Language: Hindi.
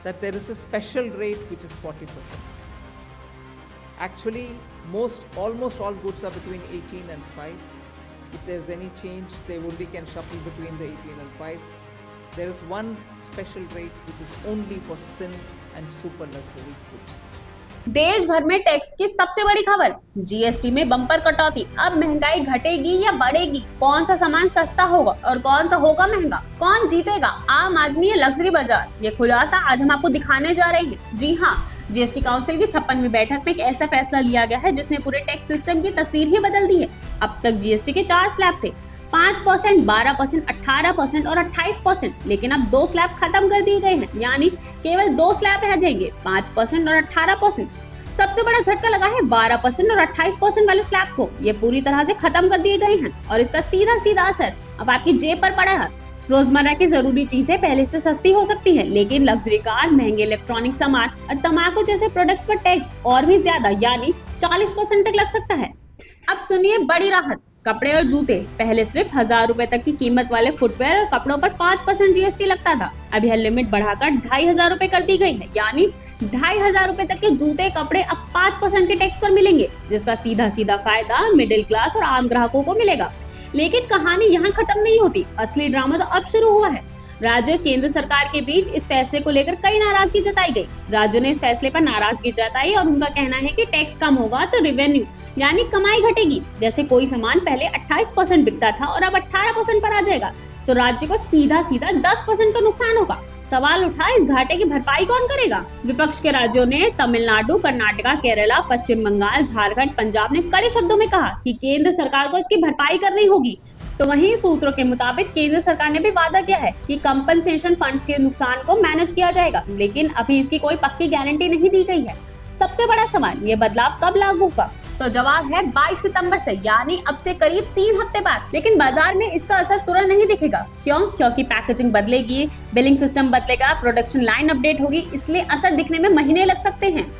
that there is a special rate which is 40%. Actually, almost all goods are between 18 and 5. If there's any change, they only can shuffle between the 18 and 5. There is one special rate which is only for sin and super luxury goods. देश भर में टैक्स की सबसे बड़ी खबर, जीएसटी में बम्पर कटौती। अब महंगाई घटेगी या बढ़ेगी? कौन सा सामान सस्ता होगा और कौन सा होगा महंगा? कौन जीतेगा, आम आदमी या लग्जरी बाजार? ये खुलासा आज हम आपको दिखाने जा रहे हैं। जी हाँ, जीएसटी काउंसिल की 56वीं बैठक में एक ऐसा फैसला लिया गया है जिसने पूरे टैक्स सिस्टम की तस्वीर ही बदल दी है। अब तक जीएसटी के 4 स्लैब थे, 5%, 12%, 18% और 28%, लेकिन अब 2 स्लैब खत्म कर दिए गए हैं, यानी केवल 2 स्लैब रह जाएंगे, 5% और 18%। सबसे बड़ा झटका लगा है 12% और 28% वाले स्लैब को। ये पूरी तरह से खत्म कर दिए गए हैं और इसका सीधा सीधा असर अब आपकी जेब पर पड़ा है। रोजमर्रा की जरूरी चीजें पहले से सस्ती हो सकती है, लेकिन लग्जरी कार, महंगे इलेक्ट्रॉनिक सामान और तंबाकू जैसे प्रोडक्ट्स पर टैक्स और भी ज्यादा, यानी 40% तक लग सकता है। अब सुनिए बड़ी राहत, कपड़े और जूते। पहले सिर्फ 1000 रुपए तक की कीमत वाले फुटवेयर और कपड़ों पर 5% जीएसटी लगता था। अब यह लिमिट बढ़ाकर 2500 रुपए कर दी गई है, यानी 2500 रुपए तक के जूते कपड़े अब 5% के टैक्स पर मिलेंगे, जिसका सीधा सीधा फायदा मिडिल क्लास और आम ग्राहकों को मिलेगा। लेकिन कहानी यहाँ खत्म नहीं होती, असली ड्रामा तो अब शुरू हुआ है। राज्य और केंद्र सरकार के बीच इस फैसले को लेकर कई नाराजगी जताई गई। राज्यों ने इस फैसले पर नाराजगी जताई और उनका कहना है कि टैक्स कम होगा तो रेवेन्यू यानी कमाई घटेगी। जैसे कोई सामान पहले 28% बिकता था और अब 18% पर आ जाएगा, तो राज्य को सीधा सीधा 10% का नुकसान होगा। सवाल उठा, इस घाटे की भरपाई कौन करेगा? विपक्ष के राज्यों ने तमिलनाडु, कर्नाटका, केरला, पश्चिम बंगाल, झारखंड, पंजाब ने कड़े शब्दों में कहा कि केंद्र सरकार को इसकी भरपाई करनी होगी। तो वहीं सूत्रों के मुताबिक केंद्र सरकार ने भी वादा किया है कि कंपनसेशन फंड्स के नुकसान को मैनेज किया जाएगा, लेकिन अभी इसकी कोई पक्की गारंटी नहीं दी गई है। सबसे बड़ा सवाल, ये बदलाव कब लागू होगा? तो जवाब है 22 सितंबर से, यानी अब से करीब 3 हफ्ते बाद। लेकिन बाजार में इसका असर तुरंत नहीं दिखेगा। क्यों? क्योंकि पैकेजिंग बदलेगी, बिलिंग सिस्टम बदलेगा, प्रोडक्शन लाइन अपडेट होगी, इसलिए असर दिखने में महीने लग सकते हैं।